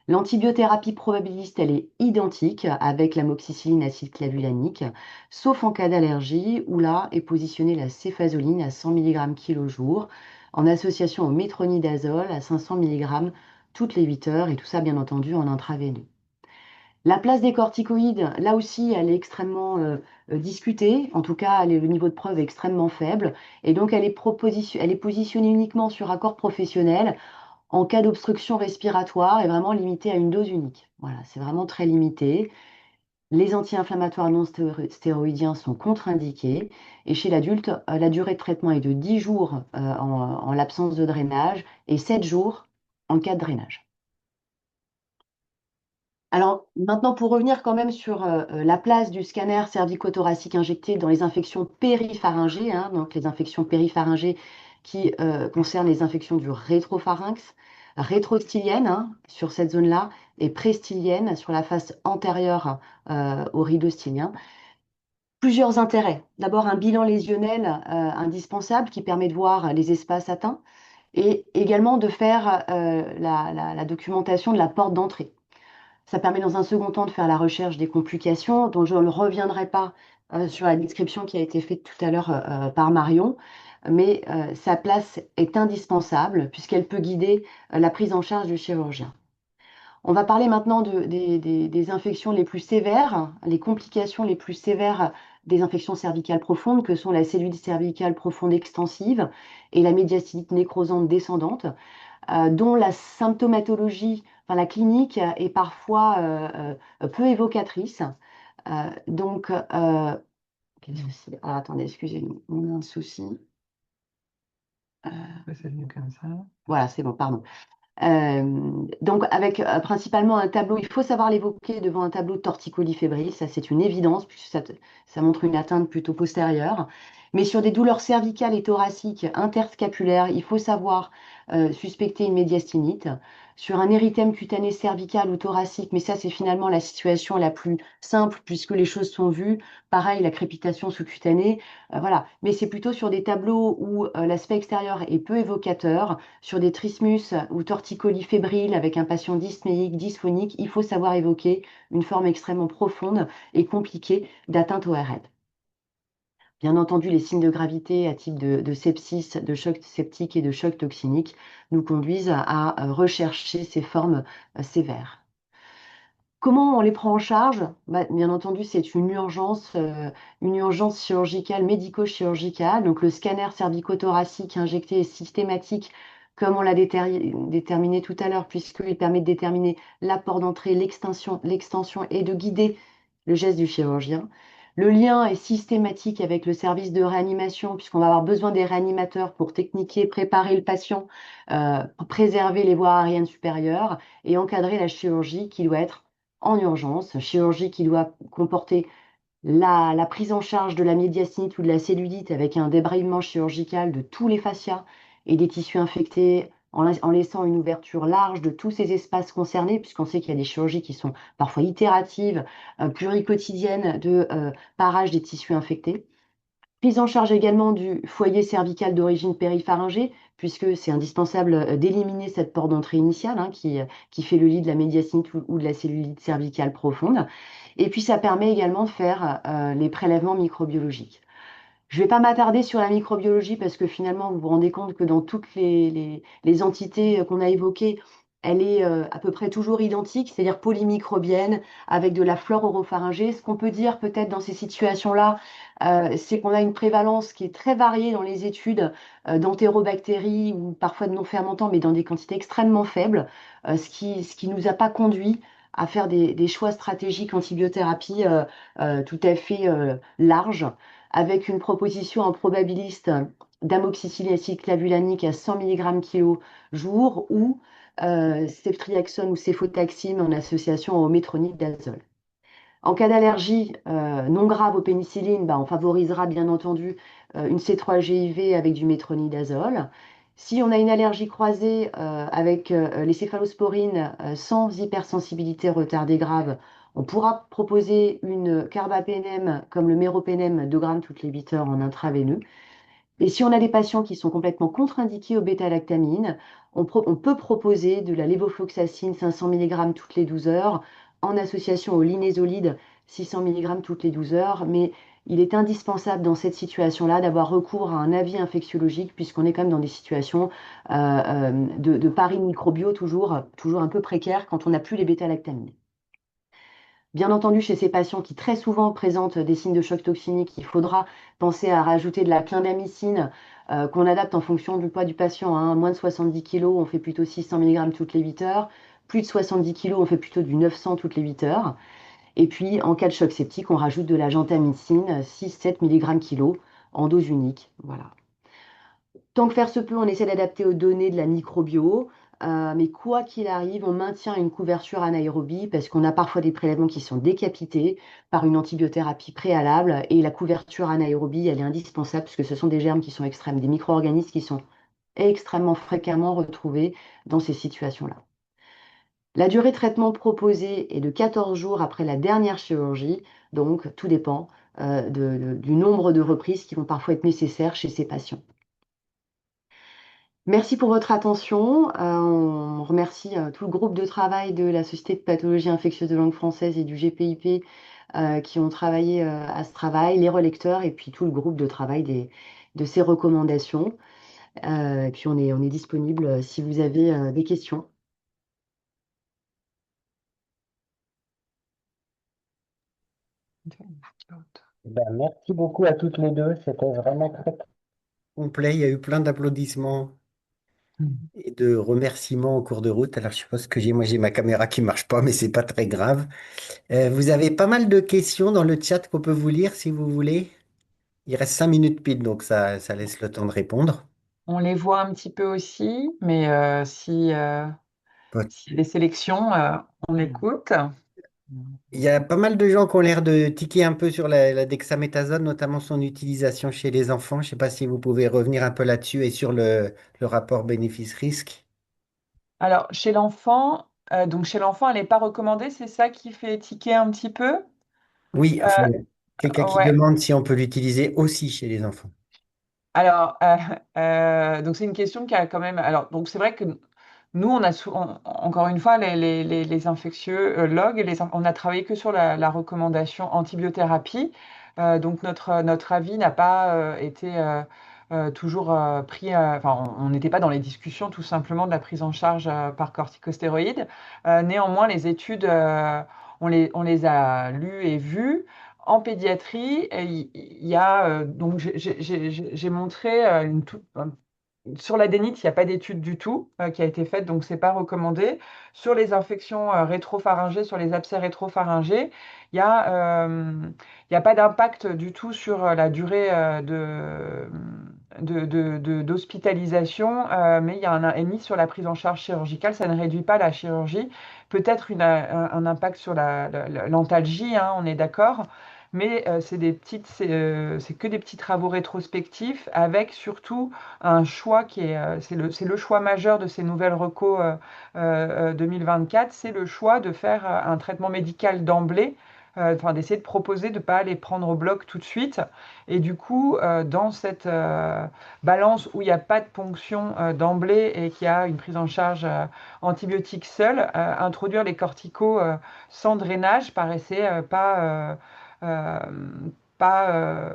L'antibiothérapie probabiliste, elle est identique avec l'amoxicilline acide clavulanique, sauf en cas d'allergie, où là est positionnée la céphalosporine à 100 mg kg jour, en association au métronidazole à 500 mg toutes les 8 heures, et tout ça bien entendu en intraveineux. La place des corticoïdes, là aussi, elle est extrêmement discutée. En tout cas, le niveau de preuve est extrêmement faible. Et donc, elle est positionnée uniquement sur accord professionnel en cas d'obstruction respiratoire et vraiment limitée à une dose unique. Voilà, c'est vraiment très limité. Les anti-inflammatoires non stéroïdiens sont contre-indiqués. Et chez l'adulte, la durée de traitement est de 10 jours en l'absence de drainage et 7 jours en cas de drainage. Alors maintenant, pour revenir quand même sur la place du scanner cervicothoracique injecté dans les infections péripharyngées, hein, donc les infections péripharyngées qui concernent les infections du rétropharynx, rétrostylienne hein, sur cette zone-là et préstylienne sur la face antérieure au rideau stylien. Plusieurs intérêts. D'abord, un bilan lésionnel indispensable qui permet de voir les espaces atteints et également de faire la documentation de la porte d'entrée. Ça permet dans un second temps de faire la recherche des complications, dont je ne reviendrai pas sur la description qui a été faite tout à l'heure par Marion, mais sa place est indispensable puisqu'elle peut guider la prise en charge du chirurgien. On va parler maintenant des infections les plus sévères, les complications les plus sévères des infections cervicales profondes, que sont la cellulite cervicale profonde extensive et la médiastinite nécrosante descendante dont la symptomatologie, enfin, la clinique est parfois peu évocatrice. Donc, qu'est-ce que c'est? Ah, attendez, excusez-moi, on a un souci. C'est mieux comme ça. Voilà, c'est bon, pardon. Donc, avec principalement un tableau, il faut savoir l'évoquer devant un tableau de torticolis fébrile, ça c'est une évidence, puisque ça montre une atteinte plutôt postérieure. Mais sur des douleurs cervicales et thoraciques interscapulaires, il faut savoir suspecter une médiastinite. Sur un érythème cutané cervical ou thoracique, mais ça c'est finalement la situation la plus simple puisque les choses sont vues. Pareil, la crépitation sous-cutanée, voilà. Mais c'est plutôt sur des tableaux où l'aspect extérieur est peu évocateur sur des trismus ou torticolis fébriles avec un patient dyspnéique, dysphonique, il faut savoir évoquer une forme extrêmement profonde et compliquée d'atteinte au RL. Bien entendu, les signes de gravité à type de sepsis, de choc septique et de choc toxinique nous conduisent à rechercher ces formes sévères. Comment on les prend en charge? Bien entendu, c'est une urgence chirurgicale, médico-chirurgicale. Donc, le scanner cervicothoracique injecté est systématique, comme on l'a déterminé tout à l'heure, puisqu'il permet de déterminer l'apport d'entrée, l'extension et de guider le geste du chirurgien. Le lien est systématique avec le service de réanimation, puisqu'on va avoir besoin des réanimateurs pour techniquer, préparer le patient, préserver les voies aériennes supérieures et encadrer la chirurgie qui doit être en urgence, chirurgie qui doit comporter la prise en charge de la médiastinite ou de la cellulite avec un débrayement chirurgical de tous les fascias et des tissus infectés en laissant une ouverture large de tous ces espaces concernés, puisqu'on sait qu'il y a des chirurgies qui sont parfois itératives, pluriquotidiennes de parage des tissus infectés. Prise en charge également du foyer cervical d'origine péripharyngée, puisque c'est indispensable d'éliminer cette porte d'entrée initiale hein, qui fait le lit de la médiastinite ou de la cellulite cervicale profonde. Et puis ça permet également de faire les prélèvements microbiologiques. Je ne vais pas m'attarder sur la microbiologie parce que finalement, vous vous rendez compte que dans toutes les entités qu'on a évoquées, elle est à peu près toujours identique, c'est-à-dire polymicrobienne, avec de la flore oropharyngée. Ce qu'on peut dire peut-être dans ces situations-là, c'est qu'on a une prévalence qui est très variée dans les études d'entérobactéries ou parfois de non-fermentants, mais dans des quantités extrêmement faibles, ce qui nous a pas conduit à faire des choix stratégiques en antibiothérapie tout à fait larges avec une proposition en probabiliste d'amoxicilline acide clavulanique à 100 mg kg jour ou ceftriaxone ou céfotaxime en association au métronidazole. En cas d'allergie non grave aux pénicillines, on favorisera bien entendu une C3-GIV avec du métronidazole. Si on a une allergie croisée avec les céphalosporines sans hypersensibilité retardée grave, on pourra proposer une carbapénème comme le méropénème 2 grammes toutes les 8 heures en intraveineux. Et si on a des patients qui sont complètement contre-indiqués aux bêta-lactamines, on peut proposer de la lévofloxacine 500 mg toutes les 12 heures en association au linezolide 600 mg toutes les 12 heures. Mais il est indispensable dans cette situation-là d'avoir recours à un avis infectiologique puisqu'on est quand même dans des situations de paris microbio toujours un peu précaires quand on n'a plus les bêta-lactamines. Bien entendu, chez ces patients qui très souvent présentent des signes de choc toxinique, il faudra penser à rajouter de la clindamycine qu'on adapte en fonction du poids du patient, hein. Moins de 70 kg, on fait plutôt 600 mg toutes les 8 heures. Plus de 70 kg, on fait plutôt du 900 toutes les 8 heures. Et puis, en cas de choc septique, on rajoute de la gentamicine, 6-7 mg kg en dose unique. Voilà. Tant que faire se peut, on essaie d'adapter aux données de la microbio. Mais quoi qu'il arrive, on maintient une couverture anaérobie parce qu'on a parfois des prélèvements qui sont décapités par une antibiothérapie préalable. Et la couverture anaérobie, elle est indispensable parce que ce sont des germes qui sont extrêmes, des micro-organismes qui sont extrêmement fréquemment retrouvés dans ces situations-là. La durée de traitement proposée est de 14 jours après la dernière chirurgie, donc tout dépend du nombre de reprises qui vont parfois être nécessaires chez ces patients. Merci pour votre attention. On remercie tout le groupe de travail de la Société de pathologie infectieuse de langue française et du GPIP qui ont travaillé à ce travail, les relecteurs et puis tout le groupe de travail de ces recommandations. Et puis on est disponible si vous avez des questions. Ben, merci beaucoup à toutes les deux. C'était vraiment très Complet, il y a eu plein d'applaudissements et de remerciements en cours de route. Alors, je suppose que moi, j'ai ma caméra qui marche pas, mais c'est pas très grave. Vous avez pas mal de questions dans le chat qu'on peut vous lire si vous voulez. Il reste 5 minutes pile, donc ça laisse le temps de répondre. On les voit un petit peu aussi, mais Bon. si les sélections, on écoute. Il y a pas mal de gens qui ont l'air de tiquer un peu sur la dexaméthasone, notamment son utilisation chez les enfants. Je ne sais pas si vous pouvez revenir un peu là-dessus et sur le rapport bénéfice-risque. Alors, chez l'enfant, elle n'est pas recommandée, c'est ça qui fait tiquer un petit peu. Oui, enfin, quelqu'un qui Ouais. demande si on peut l'utiliser aussi chez les enfants. Alors, donc c'est une question qui a quand même. Alors, donc c'est vrai que nous, encore une fois, les infectiologues, on a travaillé que sur la recommandation antibiothérapie. Donc notre avis n'a pas été toujours pris. Enfin, on n'était pas dans les discussions tout simplement de la prise en charge par corticostéroïdes. Néanmoins, les études, on les a lues et vues. En pédiatrie, il y a donc j'ai montré sur l'adénite, il n'y a pas d'étude du tout qui a été faite, donc c'est pas recommandé. Sur les infections rétropharyngées, sur les abcès rétropharyngés, il y a, il y a pas d'impact du tout sur la durée d'hospitalisation, mais il y a un AMI sur la prise en charge chirurgicale. Ça ne réduit pas la chirurgie. Peut-être un impact sur l'antalgie, hein, on est d'accord. Mais c'est que des petits travaux rétrospectifs avec surtout un choix c'est le choix majeur de ces nouvelles recos 2024, c'est le choix de faire un traitement médical d'emblée, enfin d'essayer de proposer de ne pas les prendre au bloc tout de suite. Et du coup, dans cette balance où il n'y a pas de ponction d'emblée et qu'il y a une prise en charge antibiotique seule, introduire les corticos sans drainage paraissait euh, pas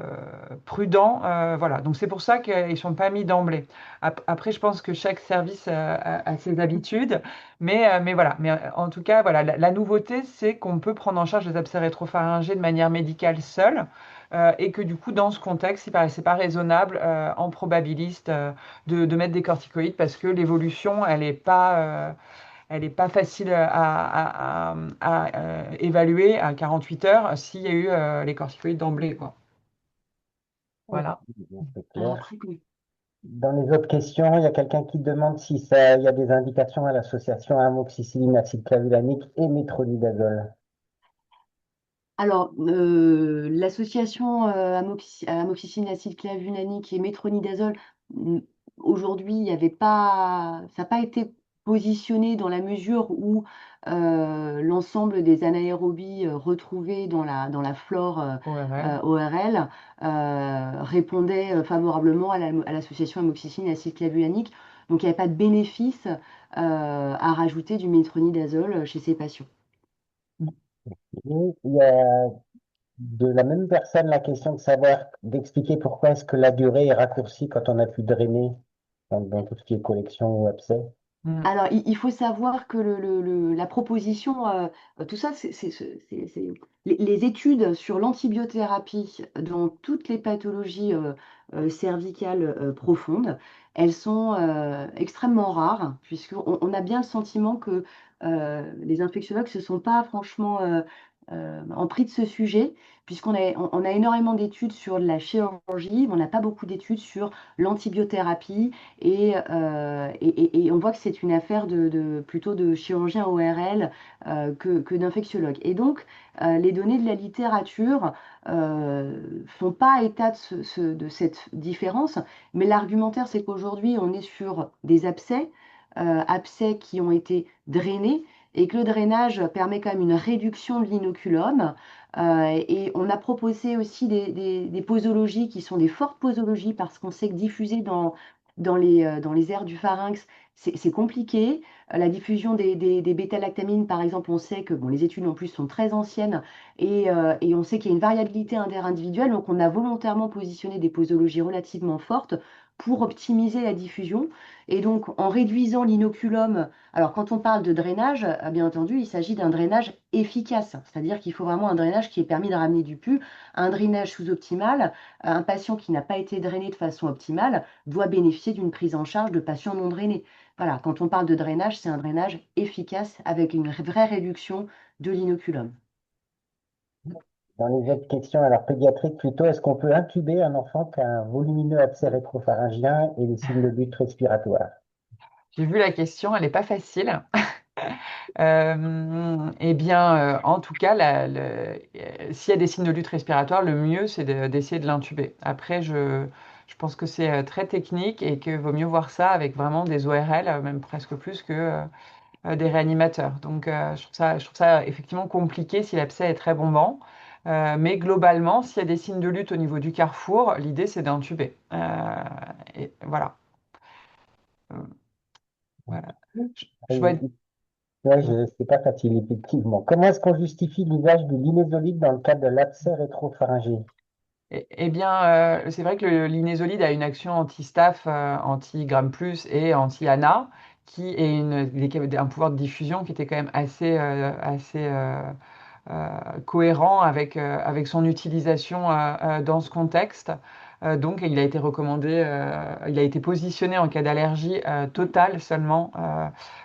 prudent. Voilà. Donc c'est pour ça qu'ils ne sont pas mis d'emblée. Après, je pense que chaque service a ses habitudes, mais voilà. Mais en tout cas, voilà, la nouveauté, c'est qu'on peut prendre en charge les abcès rétropharyngés de manière médicale seule. Et que du coup, dans ce contexte, il ne paraissait pas raisonnable en probabiliste de mettre des corticoïdes parce que l'évolution, elle est pas facile à évaluer à 48 heures s'il y a eu les corticoïdes d'emblée, quoi. Voilà. c'est Alors clair. après, oui. Dans les autres questions, il y a quelqu'un qui demande si ça, il y a des indications à l'association amoxicilline acylclavulanique et métronidazole. Alors, l'association amoxicilline acylclavulanique et métronidazole, aujourd'hui, il y avait pas, ça n'a pas été positionné dans la mesure où l'ensemble des anaérobies retrouvées dans la flore ORL. ORL répondaient favorablement à l'association amoxicilline-acide clavulanique. Donc il n'y avait pas de bénéfice à rajouter du métronidazole chez ces patients. Et il y a de la même personne la question de savoir, d'expliquer pourquoi est-ce que la durée est raccourcie quand on a pu drainer dans tout ce qui est collection ou abcès. Mm. Alors, il faut savoir que la proposition, tout ça, les études sur l'antibiothérapie dans toutes les pathologies cervicales profondes, elles sont extrêmement rares, puisqu'on on a bien le sentiment que les infectiologues ne se sont pas franchement empris de ce sujet, on a énormément d'études sur la chirurgie, mais on n'a pas beaucoup d'études sur l'antibiothérapie. Et on voit que c'est une affaire plutôt de chirurgien ORL que d'infectiologue. Et donc, les données de la littérature font pas état de cette différence, mais l'argumentaire, c'est qu'aujourd'hui, on est sur des abcès qui ont été drainés, et que le drainage permet quand même une réduction de l'inoculum. Et on a proposé aussi des posologies qui sont des fortes posologies parce qu'on sait que diffuser dans les aires du pharynx, c'est compliqué. La diffusion des bêta-lactamines, par exemple, on sait que bon, les études en plus sont très anciennes et on sait qu'il y a une variabilité interindividuelle. Donc, on a volontairement positionné des posologies relativement fortes pour optimiser la diffusion. Et donc, en réduisant l'inoculum, alors quand on parle de drainage, bien entendu, il s'agit d'un drainage efficace, c'est-à-dire qu'il faut vraiment un drainage qui ait permis de ramener du pus. Un drainage sous-optimal, un patient qui n'a pas été drainé de façon optimale doit bénéficier d'une prise en charge de patients non drainés. Voilà, quand on parle de drainage, c'est un drainage efficace avec une vraie réduction de l'inoculum. Dans les autres questions, alors pédiatriques plutôt, est-ce qu'on peut intuber un enfant qui a un volumineux abcès rétropharyngien et des signes de lutte respiratoire? J'ai vu la question, elle n'est pas facile. Eh bien, en tout cas, s'il y a des signes de lutte respiratoire, le mieux, c'est d'essayer de l'intuber. Après, je pense que c'est très technique et qu'il vaut mieux voir ça avec vraiment des ORL, même presque plus que des réanimateurs. Donc, je trouve ça effectivement compliqué si l'abcès est très bombant. Mais globalement, s'il y a des signes de lutte au niveau du carrefour, l'idée, c'est d'intuber. Et voilà. Euh, voilà. Je dois être- Ouais, c'est pas facile, effectivement. Comment est-ce qu'on justifie l'usage du linezolide dans le cas de l'abcès rétropharyngé? Eh bien, c'est vrai que le linezolide a une action anti-staph, anti-Gram plus et anti-ANA, qui est un pouvoir de diffusion qui était quand même cohérent avec son utilisation dans ce contexte. Donc, il a été recommandé, il a été positionné en cas d'allergie totale seulement,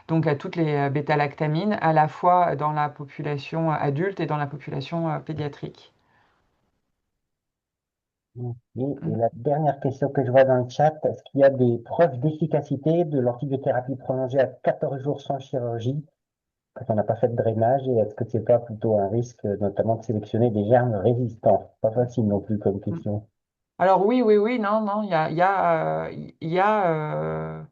donc à toutes les bêta-lactamines, à la fois dans la population adulte et dans la population pédiatrique. Et la dernière question que je vois dans le chat, est-ce qu'il y a des preuves d'efficacité de l'antibiothérapie prolongée à 14 jours sans chirurgie quand on n'a pas fait de drainage? Et est-ce que c'est pas plutôt un risque, notamment de sélectionner des germes résistants? Pas facile non plus comme question. Alors oui, oui, oui, non, non, il y a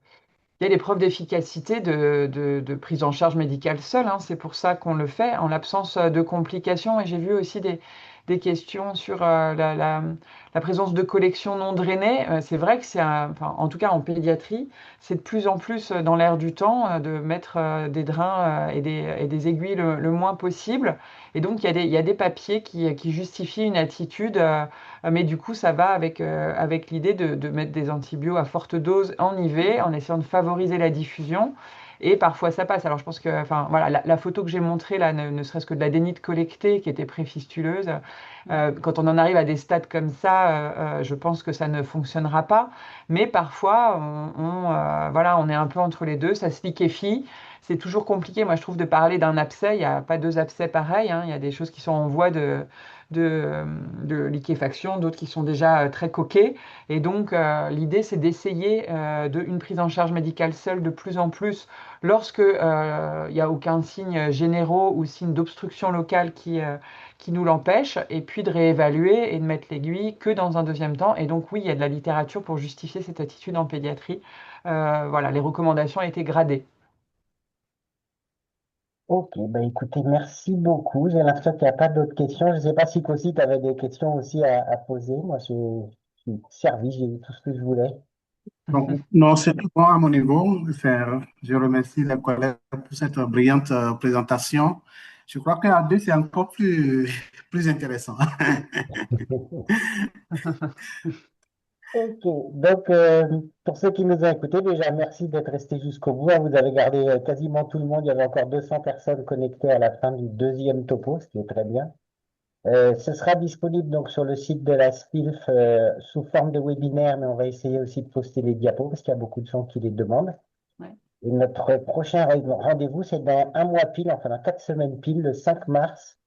des preuves d'efficacité de prise en charge médicale seule, hein. C'est pour ça qu'on le fait en l'absence de complications. Et j'ai vu aussi des questions sur la présence de collections non drainées. C'est vrai que enfin, en tout cas en pédiatrie, c'est de plus en plus dans l'air du temps de mettre des drains et des aiguilles le moins possible. Et donc il y a des papiers qui justifient une attitude. Mais du coup, ça va avec l'idée de mettre des antibiotiques à forte dose en IV, en essayant de favoriser la diffusion. Et parfois, ça passe. Alors, je pense que, enfin, voilà, la photo que j'ai montrée là, ne serait-ce que de la dénite collectée qui était préfistuleuse, quand on en arrive à des stades comme ça, je pense que ça ne fonctionnera pas. Mais parfois, voilà, on est un peu entre les deux, ça se liquéfie. C'est toujours compliqué, moi, je trouve, de parler d'un abcès. Il n'y a pas deux abcès pareils, hein. Il y a des choses qui sont en voie de, de liquéfaction, d'autres qui sont déjà très coquées. Et donc, l'idée, c'est d'essayer une prise en charge médicale seule de plus en plus lorsque il n'y a aucun signe généraux ou signe d'obstruction locale qui nous l'empêche, et puis de réévaluer et de mettre l'aiguille que dans un deuxième temps. Et donc, oui, il y a de la littérature pour justifier cette attitude en pédiatrie. Voilà, les recommandations ont été gradées. Ok, ben écoutez, merci beaucoup. J'ai l'impression qu'il n'y a pas d'autres questions. Je ne sais pas si Cosy, tu avais des questions aussi à poser. Moi, je suis servi, j'ai eu tout ce que je voulais. Donc, non, c'est tout bon à mon niveau. Je remercie les collègues pour cette brillante présentation. Je crois qu'à deux, c'est encore plus intéressant. Ok, donc pour ceux qui nous ont écoutés, déjà merci d'être restés jusqu'au bout, hein. Vous avez gardé quasiment tout le monde. Il y avait encore 200 personnes connectées à la fin du deuxième topo, ce qui est très bien. Ce sera disponible donc sur le site de la SPILF sous forme de webinaire, mais on va essayer aussi de poster les diapos parce qu'il y a beaucoup de gens qui les demandent. Ouais. Et notre prochain rendez-vous, c'est dans un mois pile, enfin dans 4 semaines pile, le 5 mars,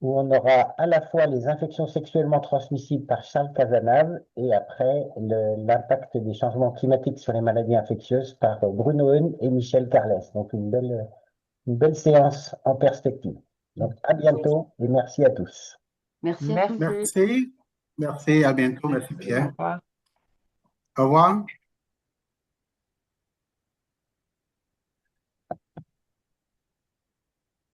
où on aura à la fois les infections sexuellement transmissibles par Charles Cazenave et après l'impact des changements climatiques sur les maladies infectieuses par Bruno Heun et Michel Carles. Donc une belle séance en perspective. Donc à bientôt et merci à tous. Merci à tous. Merci. Merci. Merci. À bientôt. Merci, Au Pierre. revoir. Au revoir.